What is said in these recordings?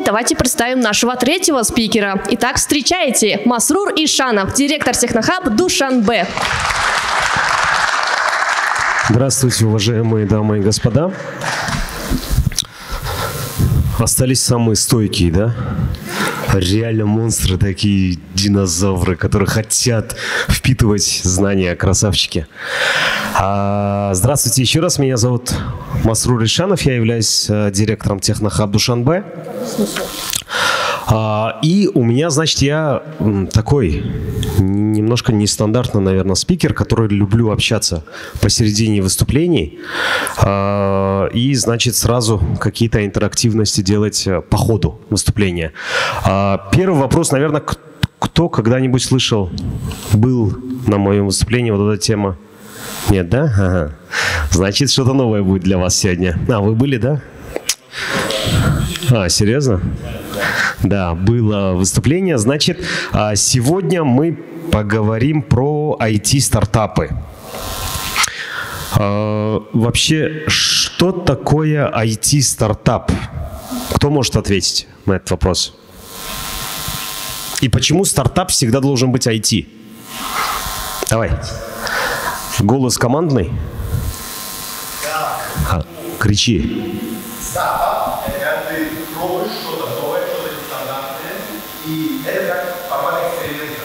Давайте представим нашего третьего спикера. Итак, встречайте, Масрур Ишанов, директор Технохаб Душанбе. Здравствуйте, уважаемые дамы и господа. Остались самые стойкие, да? Реально монстры такие, динозавры, которые хотят впитывать знания, красавчики. Здравствуйте еще раз, меня зовут Масрур Ишанов, я являюсь директором Технохаб Душанбе. И у меня, значит, я такой немножко нестандартный, наверное, спикер, который люблю общаться посередине выступлений и, значит, сразу какие-то интерактивности делать по ходу выступления. Первый вопрос, наверное, кто когда-нибудь слышал, был на моем выступлении вот эта тема? Нет, да? Ага. Значит, что-то новое будет для вас сегодня. Вы были, да? Серьезно? Да, было выступление. Значит, сегодня мы поговорим про IT-стартапы. Вообще, что такое IT-стартап? Кто может ответить на этот вопрос? И почему стартап всегда должен быть IT? Давай. Голос командный? Кричи. Стартап – это ты пробуешь что-то новое, что-то нестандартное, и это как формат эксперимента.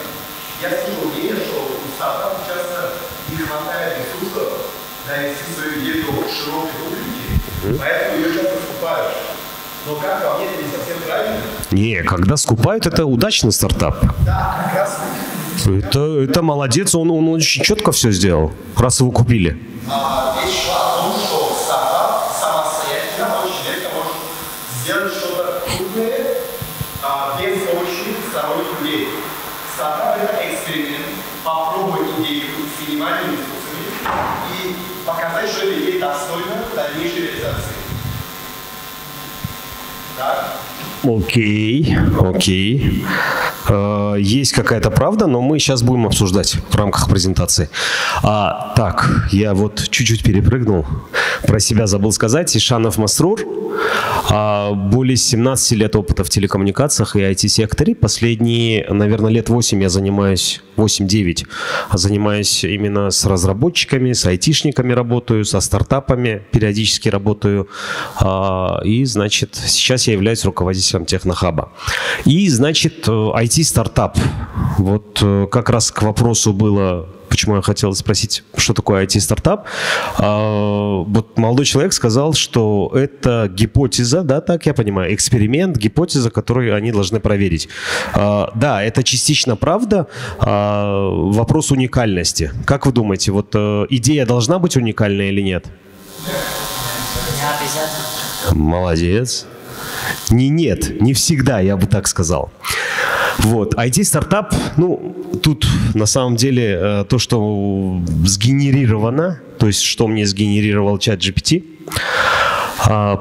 Я слышал мнение, что у стартапов часто не хватает ресурсов донести свою идею до широкой публики, поэтому ее часто скупают. Но как по мне, это не совсем правильно. Не, когда скупают, это удачный стартап. Да, как раз. Это молодец, он очень четко все сделал, раз его купили. Речь шла о том, что стартап самостоятельно очень редко может сделать что-то крупное без помощи сторонних людей. Стартап – это эксперимент, попробовать идею с минимальными ресурсами и показать, что эта идея достойна дальнейшей реализации. Так? Окей. Есть какая-то правда, но мы сейчас будем обсуждать в рамках презентации. Так, я вот чуть-чуть перепрыгнул. Про себя забыл сказать. Ишанов Масрур. Более 17 лет опыта в телекоммуникациях и IT-секторе. Последние, наверное, лет 8 я занимаюсь, 8-9, занимаюсь именно с разработчиками, с айтишниками работаю, со стартапами периодически работаю. И, значит, сейчас я являюсь руководителем Технохаба. И, значит, IT-стартап. Вот как раз к вопросу было, почему я хотел спросить, что такое IT-стартап. Вот молодой человек сказал, что это гипотеза, да, так я понимаю, эксперимент, гипотеза, которую они должны проверить. Да, это частично правда. Вопрос уникальности. Как вы думаете, вот идея должна быть уникальной или нет? Не обязательно. Молодец. Нет, не всегда, я бы так сказал. Вот, IT-стартап, тут на самом деле то, что сгенерировано, то есть что мне сгенерировал ChatGPT,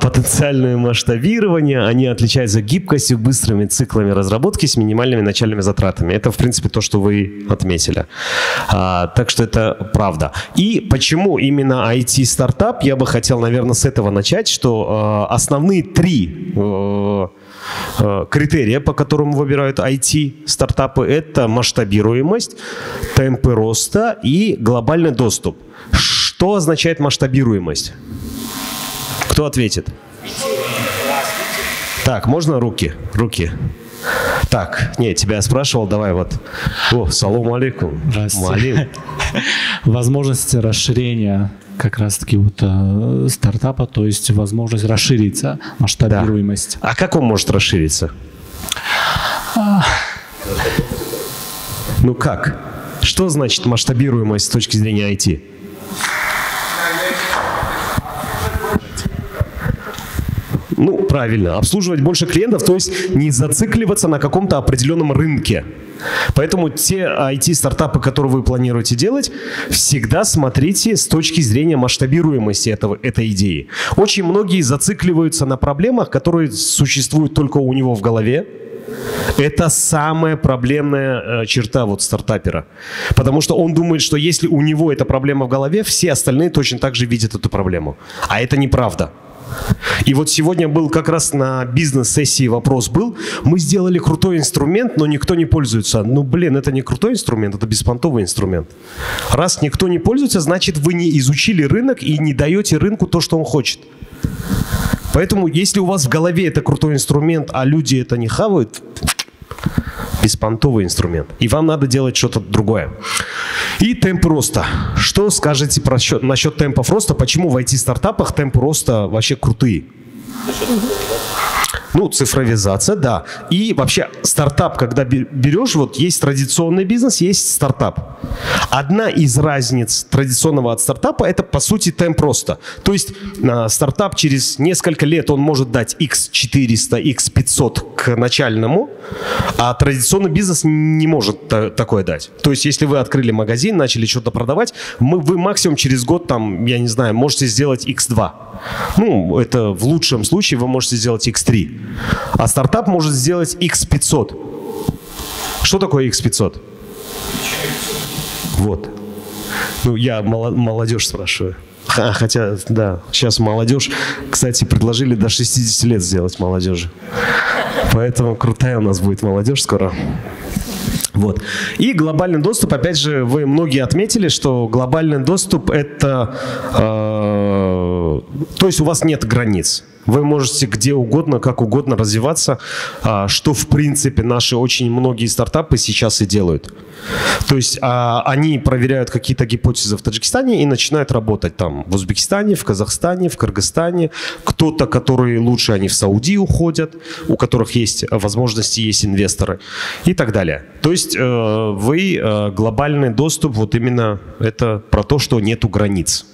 потенциальное масштабирование, они отличаются гибкостью, быстрыми циклами разработки с минимальными начальными затратами. Это, в принципе, то, что вы отметили. Так что это правда. И почему именно IT-стартап? Я бы хотел, наверное, с этого начать, что основные три критерия, по которым выбирают IT-стартапы, это масштабируемость, темпы роста и глобальный доступ. Что означает масштабируемость? Кто ответит? Так, можно руки? Так, нет, тебя я спрашивал, давай вот. Салам алейкум. Здравствуйте. Возможность расширения как раз-таки вот стартапа, то есть возможность расшириться, масштабируемость. Да. А как он может расшириться? Как? Что значит масштабируемость с точки зрения IT? Правильно, обслуживать больше клиентов, то есть не зацикливаться на каком-то определенном рынке. Поэтому те IT-стартапы, которые вы планируете делать, всегда смотрите с точки зрения масштабируемости этой идеи. Очень многие зацикливаются на проблемах, которые существуют только у него в голове. Это самая проблемная черта стартапера. Потому что он думает, что если у него эта проблема в голове, все остальные точно так же видят эту проблему. А это неправда. И вот сегодня был как раз на бизнес-сессии вопрос был, мы сделали крутой инструмент, но никто не пользуется. Ну, блин, это не крутой инструмент, это беспонтовый инструмент. Раз никто не пользуется, значит, вы не изучили рынок и не даете рынку то, что он хочет. Поэтому, если у вас в голове это крутой инструмент, а люди это не хавают, беспонтовый инструмент. И вам надо делать что-то другое. И темпы роста. Что скажете насчет темпов роста? Почему в IT-стартапах темпы роста вообще крутые? Ну, цифровизация, да. И вообще стартап, когда берешь, вот есть традиционный бизнес, есть стартап. Одна из разниц традиционного от стартапа – это, по сути, темп роста. То есть стартап через несколько лет он может дать x400, x500 к начальному, а традиционный бизнес не может такое дать. То есть если вы открыли магазин, начали что-то продавать, вы максимум через год, там, я не знаю, можете сделать x2. Ну, это в лучшем случае вы можете сделать x3. А стартап может сделать x500. Что такое x500? Вот. Ну, я молодежь спрашиваю. Хотя, да, сейчас молодежь, кстати, предложили до 60 лет сделать молодежи. Поэтому крутая у нас будет молодежь скоро. Вот. И глобальный доступ, опять же, вы многие отметили, что глобальный доступ это, то есть у вас нет границ. Вы можете где угодно, как угодно развиваться, что в принципе наши очень многие стартапы сейчас и делают. То есть они проверяют какие-то гипотезы в Таджикистане и начинают работать там в Узбекистане, в Казахстане, в Кыргызстане. Кто-то, которые лучше, они в Сауди уходят, у которых есть возможности, есть инвесторы и так далее. То есть вы глобальный доступ, вот именно это про то, что нету границ.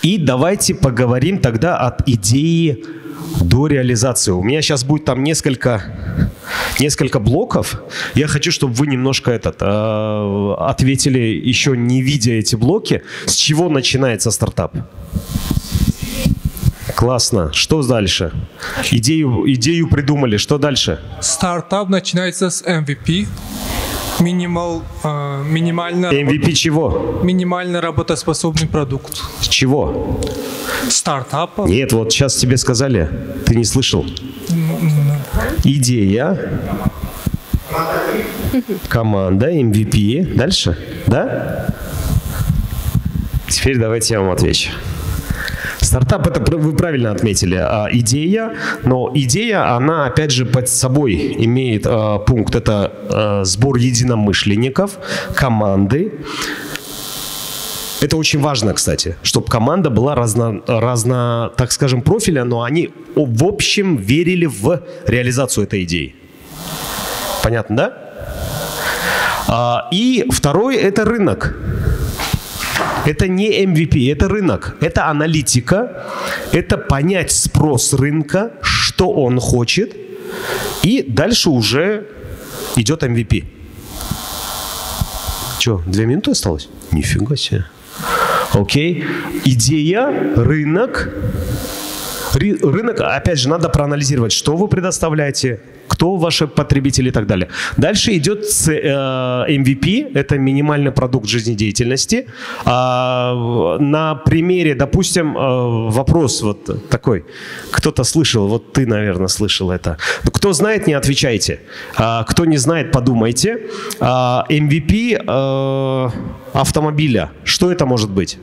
И давайте поговорим тогда от идеи до реализации. У меня сейчас будет там несколько блоков. Я хочу, чтобы вы немножко ответили, еще не видя эти блоки, с чего начинается стартап. Классно. Что дальше? Идею придумали. Что дальше? Стартап начинается с MVP. Минимально MVP чего? Минимально работоспособный продукт. С чего? Стартапа. Нет, вот сейчас тебе сказали. Ты не слышал. Идея. Команда, MVP. Дальше? Да? Теперь давайте я вам отвечу. Стартап, это вы правильно отметили, идея, но идея, она опять же под собой имеет пункт, это сбор единомышленников, команды. Это очень важно, кстати, чтобы команда была так скажем, профиля, но они в общем верили в реализацию этой идеи. Понятно, да? И второй – это рынок. Это не MVP, это рынок, это аналитика, это понять спрос рынка, что он хочет, и дальше уже идет MVP. Че, 2 минуты осталось? Нифига себе. Окей. Идея, рынок. Рынок, опять же, надо проанализировать, что вы предоставляете, кто ваши потребители и так далее. Дальше идет MVP, это минимальный продукт жизнедеятельности. На примере, допустим, вопрос вот такой. Кто-то слышал, вот ты, наверное, слышал это. Кто знает, не отвечайте. Кто не знает, подумайте. MVP автомобиля. Что это может быть?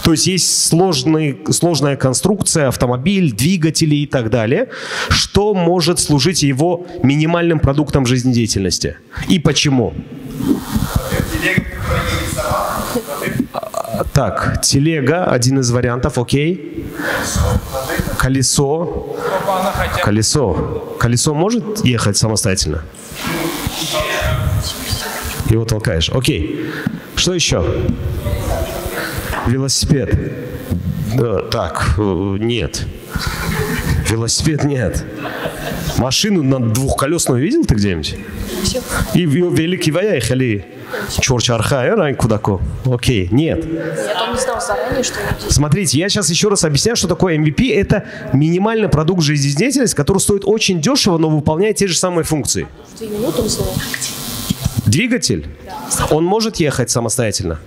То есть есть сложная конструкция, автомобиль, двигатели и так далее, что может служить его минимальным продуктом жизнедеятельности. И почему? Так, телега, один из вариантов, окей. Колесо. Колесо может ехать самостоятельно? Его толкаешь. Окей. Что еще? Велосипед. Так, нет. Велосипед нет. Машину на двухколесную видел ты где-нибудь? И великий ехали. Чорчарха, кудако. Окей, нет. Нет, он не знал заранее, что... Смотрите, я сейчас еще раз объясняю, что такое MVP. Это минимальный продукт жизнедеятельности, который стоит очень дешево, но выполняет те же самые функции. В 2 минуты он знал. Двигатель? Он может ехать самостоятельно?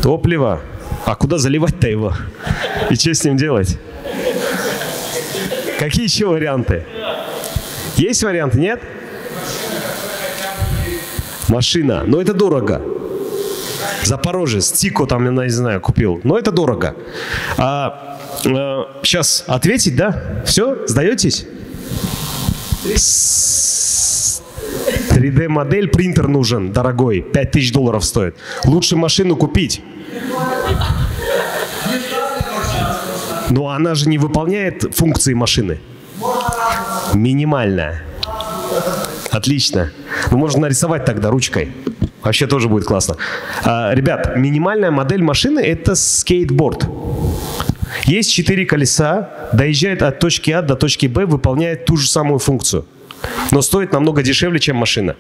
Топливо. А куда заливать-то его? И что с ним делать? Какие еще варианты? Есть варианты, нет? Машина. Но это дорого. Запорожец, Тико там, я не знаю, купил. Но это дорого. Сейчас ответить, да? Все? Сдаетесь? 3D-модель, принтер нужен, дорогой. $5000 стоит. Лучше машину купить. Но она же не выполняет функции машины. Минимальная. Отлично. Ну, можно нарисовать тогда ручкой. Вообще тоже будет классно. Ребят, минимальная модель машины – это скейтборд. Есть 4 колеса, доезжает от точки А до точки Б, выполняет ту же самую функцию. Но стоит намного дешевле, чем машина.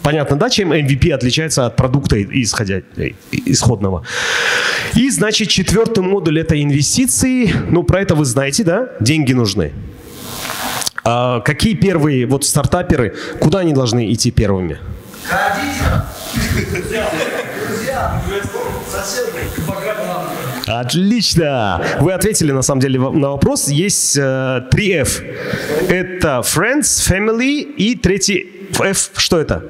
Понятно, да, чем MVP отличается от продукта исходного. И, значит, 4-й модуль – это инвестиции. Ну, про это вы знаете, да? Деньги нужны. Какие первые вот стартаперы, куда они должны идти первыми? Отлично! Вы ответили, на самом деле, на вопрос. Есть 3 F. Это Friends, Family и третий F. Что это?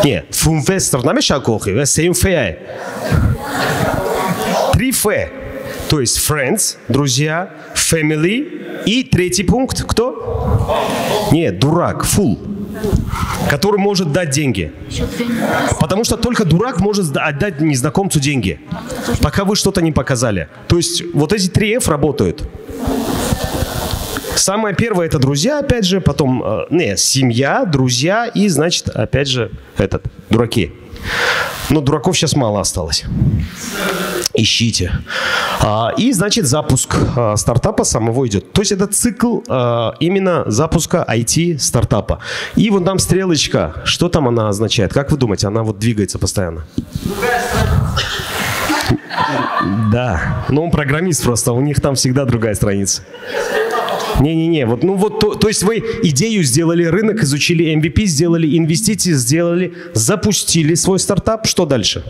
Нет, Фунвестер, намешакохи, F. 3 F. То есть Friends, друзья, Family и третий пункт. Кто? Нет, дурак, Fool. Который может дать деньги. Потому что только дурак может отдать незнакомцу деньги, пока вы что-то не показали. То есть вот эти 3 F работают. Самое первое – это друзья, опять же, потом семья, друзья и, значит, опять же, дураки. Но дураков сейчас мало осталось. Ищите. И, значит, запуск стартапа самого идет. То есть это цикл именно запуска IT-стартапа. И вот там стрелочка. Что там она означает? Как вы думаете? Она вот двигается постоянно. Да. Но он программист просто. У них там всегда другая страница. Не-не-не, то есть вы идею сделали, рынок изучили, MVP сделали, инвестиции сделали, запустили свой стартап. Что дальше?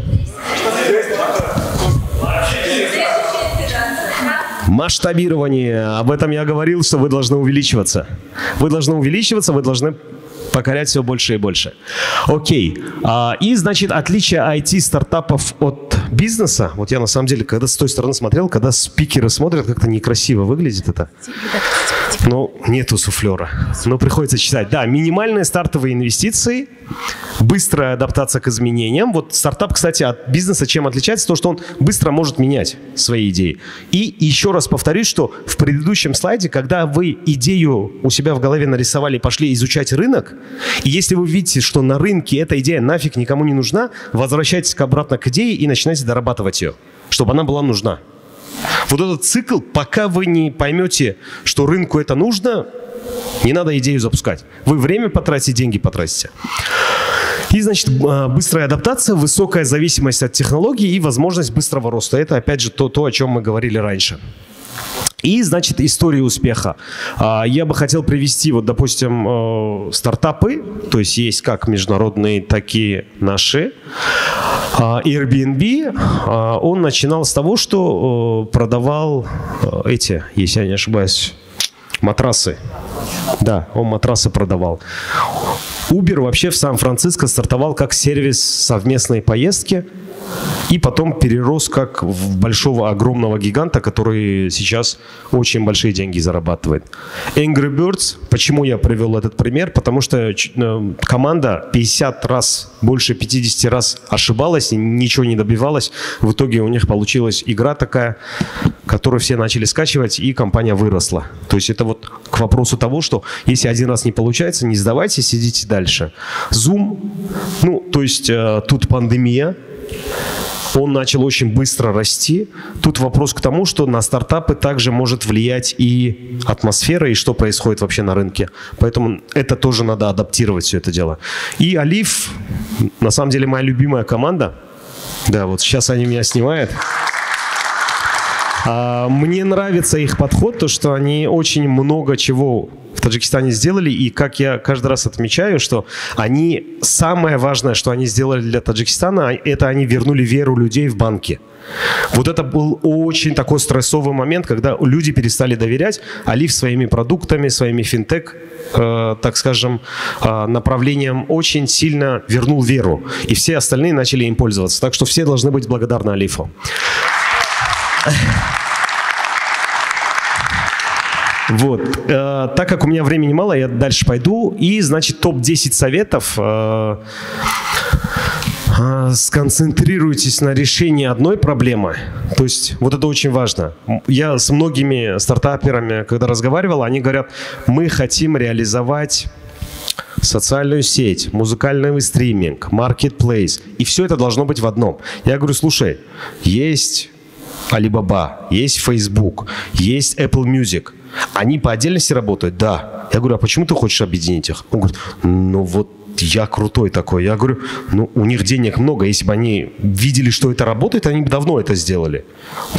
Масштабирование. Об этом я говорил, что вы должны увеличиваться. Вы должны покорять все больше и больше. Окей. И, значит, отличие IT-стартапов от бизнеса. Вот я, на самом деле, когда с той стороны смотрел, когда спикеры смотрят, как-то некрасиво выглядит это. Ну, нету суфлера. Но приходится читать. Да, минимальные стартовые инвестиции, быстрая адаптация к изменениям. Вот стартап, кстати, от бизнеса чем отличается? То, что он быстро может менять свои идеи. И еще раз повторюсь, что в предыдущем слайде, когда вы идею у себя в голове нарисовали и пошли изучать рынок, и если вы видите, что на рынке эта идея нафиг никому не нужна, возвращайтесь обратно к идее и начинайте дорабатывать ее, чтобы она была нужна. Вот этот цикл, пока вы не поймете, что рынку это нужно, не надо идею запускать. Вы время потратите, деньги потратите. И, значит, быстрая адаптация, высокая зависимость от технологий и возможность быстрого роста. Это, опять же, то, о чем мы говорили раньше. И, значит, история успеха. Я бы хотел привести, вот, допустим, стартапы, то есть есть как международные, так и наши. Airbnb, он начинал с того, что продавал эти, если я не ошибаюсь, матрасы. Да, он матрасы продавал. Uber вообще в Сан-Франциско стартовал как сервис совместной поездки. И потом перерос как в большого, огромного гиганта, который сейчас очень большие деньги зарабатывает. Angry Birds, почему я привел этот пример? Потому что команда 50 раз, больше 50 раз ошибалась и ничего не добивалась. В итоге у них получилась игра такая, которую все начали скачивать, и компания выросла. То есть это вот к вопросу того, что если один раз не получается, не сдавайтесь, идите дальше. Zoom, то есть тут пандемия. Он начал очень быстро расти. Тут вопрос к тому, что на стартапы также может влиять и атмосфера, и что происходит вообще на рынке. Поэтому это тоже надо адаптировать, все это дело. И Олив, на самом деле, моя любимая команда. Да, вот сейчас они меня снимают. Мне нравится их подход, то, что они очень много чего в Таджикистане сделали, и как я каждый раз отмечаю, что они, самое важное, что они сделали для Таджикистана, это они вернули веру людей в банки. Вот это был очень такой стрессовый момент, когда люди перестали доверять. Алиф своими продуктами, своими финтех, так скажем, направлением очень сильно вернул веру. И все остальные начали им пользоваться. Так что все должны быть благодарны Алифу. Вот. Так как у меня времени мало, я дальше пойду. И, значит, топ-10 советов. Сконцентрируйтесь на решении одной проблемы. То есть вот это очень важно. Я с многими стартаперами, когда разговаривал, они говорят, мы хотим реализовать социальную сеть, музыкальный стриминг, маркетплейс. И все это должно быть в одном. Я говорю, слушай, есть Alibaba, есть Facebook, есть Apple Music. Они по отдельности работают? Да. Я говорю, а почему ты хочешь объединить их? Он говорит, ну вот я крутой такой. Я говорю, ну у них денег много. Если бы они видели, что это работает, они бы давно это сделали.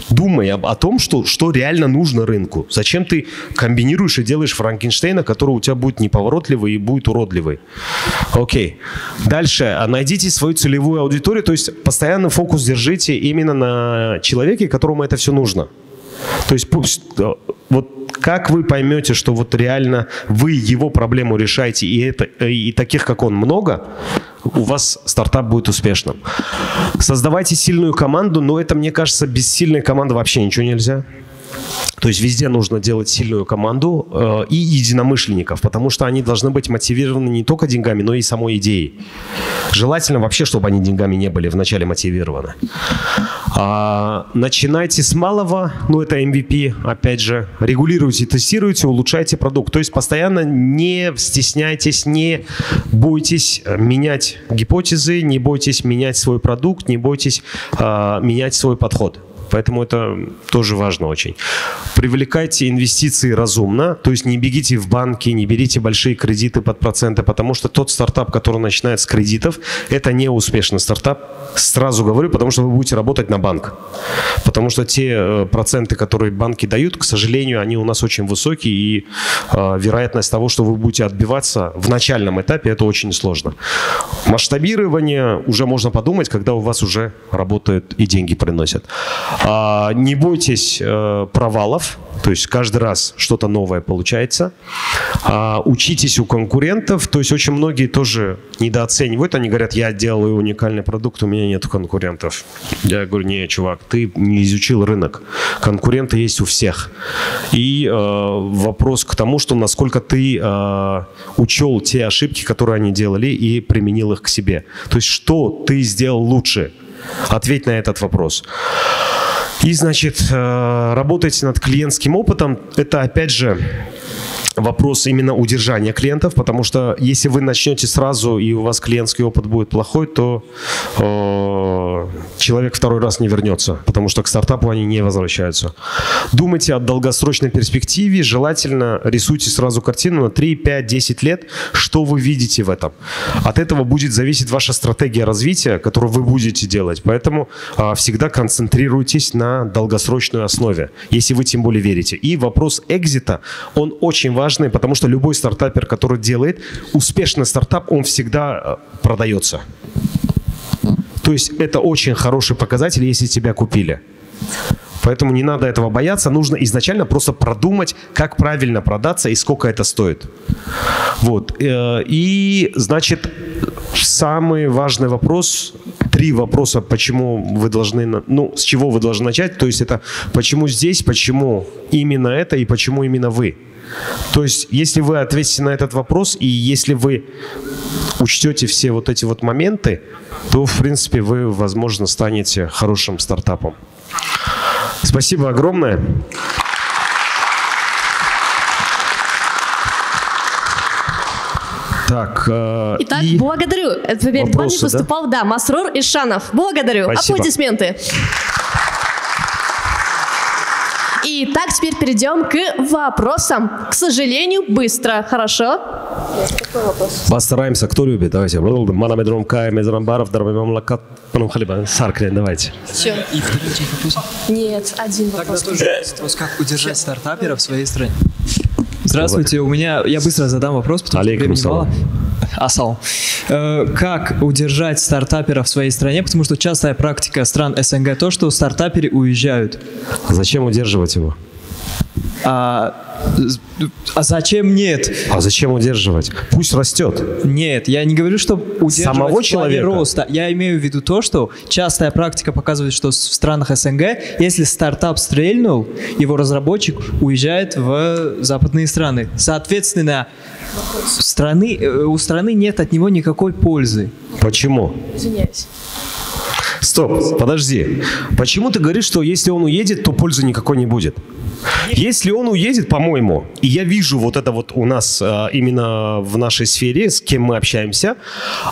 Думай о том, что реально нужно рынку. Зачем ты комбинируешь и делаешь Франкенштейна, который у тебя будет неповоротливый и будет уродливый. Окей. Дальше. Найдите свою целевую аудиторию. То есть постоянно фокус держите именно на человеке, которому это все нужно. То есть вот как вы поймете, что вот реально вы его проблему решаете, и таких, как он, много, у вас стартап будет успешным. Создавайте сильную команду, но это, мне кажется, без сильной команды вообще ничего нельзя. То есть везде нужно делать сильную команду и единомышленников, потому что они должны быть мотивированы не только деньгами, но и самой идеей. Желательно вообще, чтобы они деньгами не были вначале мотивированы. Начинайте с малого, ну это MVP, опять же, регулируйте, тестируйте, улучшайте продукт. То есть постоянно не стесняйтесь, не бойтесь менять гипотезы, не бойтесь менять свой продукт, не бойтесь менять свой подход. Поэтому это тоже важно очень. Привлекайте инвестиции разумно, то есть не бегите в банки, не берите большие кредиты под проценты, потому что тот стартап, который начинает с кредитов, это не успешный стартап. Сразу говорю, потому что вы будете работать на банк. Потому что те проценты, которые банки дают, к сожалению, они у нас очень высокие, и вероятность того, что вы будете отбиваться в начальном этапе, это очень сложно. Масштабирование уже можно подумать, когда у вас уже работают и деньги приносят. Не бойтесь провалов, то есть каждый раз что-то новое получается. Учитесь у конкурентов, то есть очень многие тоже недооценивают, они говорят, я делаю уникальный продукт, у меня нет конкурентов. Я говорю, не, чувак, ты не изучил рынок, конкуренты есть у всех. И вопрос к тому, что насколько ты учел те ошибки, которые они делали, и применил их к себе. То есть что ты сделал лучше? Ответь на этот вопрос. И, значит, работайте над клиентским опытом. Это, опять же, вопрос именно удержания клиентов, потому что если вы начнете сразу, и у вас клиентский опыт будет плохой, то человек второй раз не вернется, потому что к стартапу они не возвращаются. Думайте о долгосрочной перспективе, желательно рисуйте сразу картину на 3, 5, 10 лет, что вы видите в этом. От этого будет зависеть ваша стратегия развития, которую вы будете делать, поэтому всегда концентрируйтесь на долгосрочной основе, если вы тем более верите. И вопрос экзита, он очень важный, потому что любой стартапер, который делает успешный стартап, он всегда продается. То есть это очень хороший показатель, если тебя купили. Поэтому не надо этого бояться, нужно изначально просто продумать, как правильно продаться и сколько это стоит. Вот. И, значит, самый важный вопрос, 3 вопроса, почему вы должны, ну, с чего вы должны начать, то есть это почему здесь, почему именно это и почему именно вы. То есть, если вы ответите на этот вопрос, и если вы учтете все вот эти вот моменты, то, в принципе, вы, возможно, станете хорошим стартапом. Спасибо огромное. Так, итак, благодарю. Перед вами выступал, да, Масрур Ишанов. Благодарю. Спасибо. Аплодисменты. Итак, теперь перейдем к вопросам. К сожалению, быстро. Хорошо? Постараемся, кто любит, давайте. Манамедром Кай, Мезрамбаров, Дарбамам Лакат, Панам Халиба, Сарклин, давайте. Все. И второй вопрос. Нет, один Тогда вопрос. тоже вопрос, как удержать стартапера в своей стране. Здравствуйте, я быстро задам вопрос, потому что Алейкум времени мало. салам. Асал. Как удержать стартапера в своей стране? Потому что частая практика стран СНГ то, что стартаперы уезжают. Зачем удерживать его? А зачем нет? А зачем удерживать? Пусть растет. Нет, я не говорю, что удерживать Самого в плане человека? роста. Я имею в виду то, что частая практика показывает, что в странах СНГ, если стартап стрельнул, его разработчик уезжает в западные страны. Соответственно, у страны нет от него никакой пользы. Почему? Извиняюсь. Стоп, подожди. Почему ты говоришь, что если он уедет, то пользы никакой не будет? Если он уедет, по-моему, и я вижу вот это вот у нас именно в нашей сфере, с кем мы общаемся,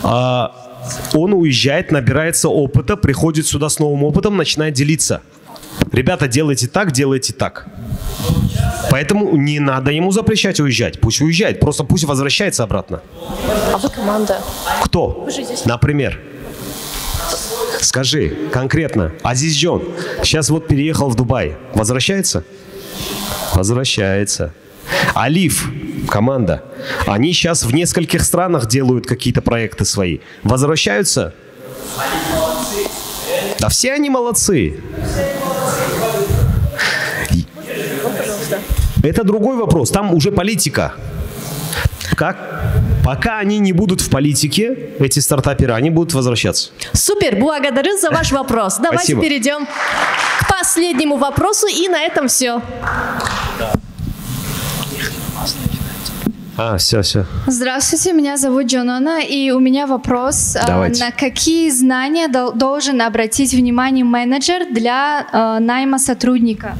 он уезжает, набирается опыта, приходит сюда с новым опытом, начинает делиться. Ребята, делайте так, делайте так. Поэтому не надо ему запрещать уезжать. Пусть уезжает, просто пусть возвращается обратно. А вы команда. Кто? Вы же здесь. Например. Скажи конкретно. Азиз Джон сейчас вот переехал в Дубай. Возвращается? Возвращается. Алиф, команда. Они сейчас в нескольких странах делают какие-то проекты свои. Возвращаются? Да все они молодцы. Это другой вопрос. Там уже политика. Пока они не будут в политике, эти стартаперы, они будут возвращаться. Супер, благодарю за ваш вопрос. Давайте Спасибо. перейдем к последнему вопросу, и на этом все. Все. Здравствуйте, меня зовут Джонона, и у меня вопрос. Давайте. На какие знания должен обратить внимание менеджер для найма сотрудника?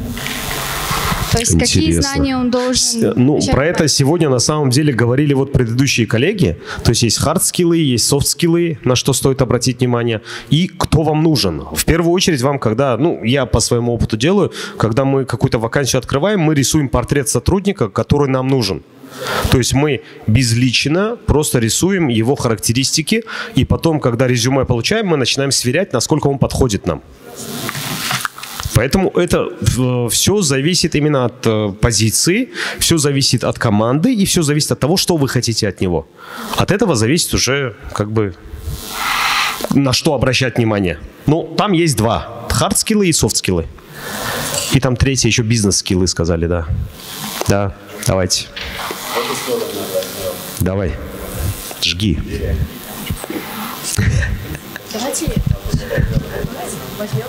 То есть какие Интересно. знания он должен... Ну, начать про это брать? сегодня на самом деле говорили вот предыдущие коллеги. То есть есть хард-скиллы, есть софт-скиллы, на что стоит обратить внимание. И кто вам нужен. В первую очередь вам, когда, я по своему опыту делаю, когда мы какую-то вакансию открываем, мы рисуем портрет сотрудника, который нам нужен. То есть мы безлично просто рисуем его характеристики, и потом, когда резюме получаем, мы начинаем сверять, насколько он подходит нам. Поэтому это все зависит именно от позиции, все зависит от команды и все зависит от того, что вы хотите от него. От этого зависит уже на что обращать внимание. Там есть два. Хард-скиллы и софт-скиллы. И там третье еще бизнес-скиллы сказали, да. Да, давайте. Давай. Жги. Давайте возьмем.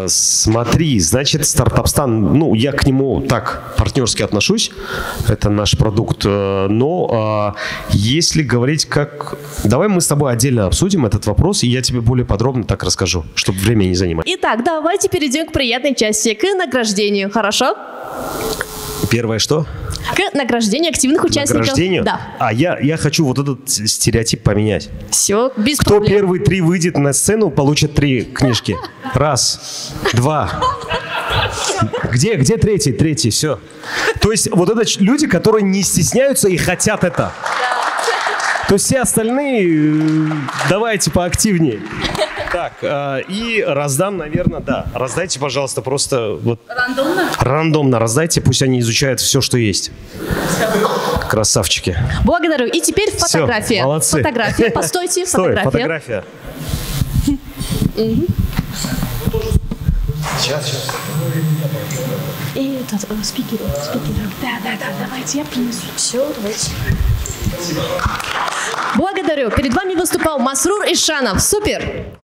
Смотри, значит, Стартапстан, я к нему так партнерски отношусь, это наш продукт, но если говорить Давай мы с тобой отдельно обсудим этот вопрос, и я тебе более подробно так расскажу, чтобы время не занимать. Итак, давайте перейдем к приятной части, к награждению, хорошо? Первое что? К награждению активных участников. Награждению? Да. Я хочу вот этот стереотип поменять. Все, без Кто проблем. первый 3 выйдет на сцену, получит 3 книжки. 1, 2. Где третий? Третий, все. То есть вот это люди, которые не стесняются и хотят это. То есть все остальные, давайте поактивнее. Так, и раздам, наверное, да. Раздайте, пожалуйста, просто вот рандомно раздайте, пусть они изучают все, что есть. Красавчики. Благодарю. И теперь фотография. Всё, молодцы. Фотография. Постойте, Стой, фотография. Сейчас. И этот спикер. Да, давайте, я принесу. Все, давайте. Благодарю. Перед вами выступал Масрур Ишанов. Супер!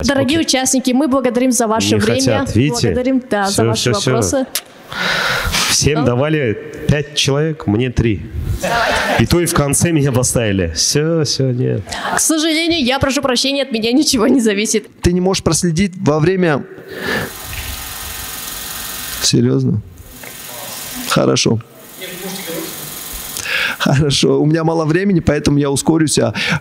Дорогие участники, мы благодарим за ваше Не время. хотят, видите? Благодарим, да, за Всё, ваши всё, всё. вопросы. Всем давали 5 человек, мне 3. И то и в конце меня поставили. Все, нет. К сожалению, я прошу прощения, от меня ничего не зависит. Ты не можешь проследить во время... Серьезно? Хорошо. Хорошо. У меня мало времени, поэтому я ускорюсь.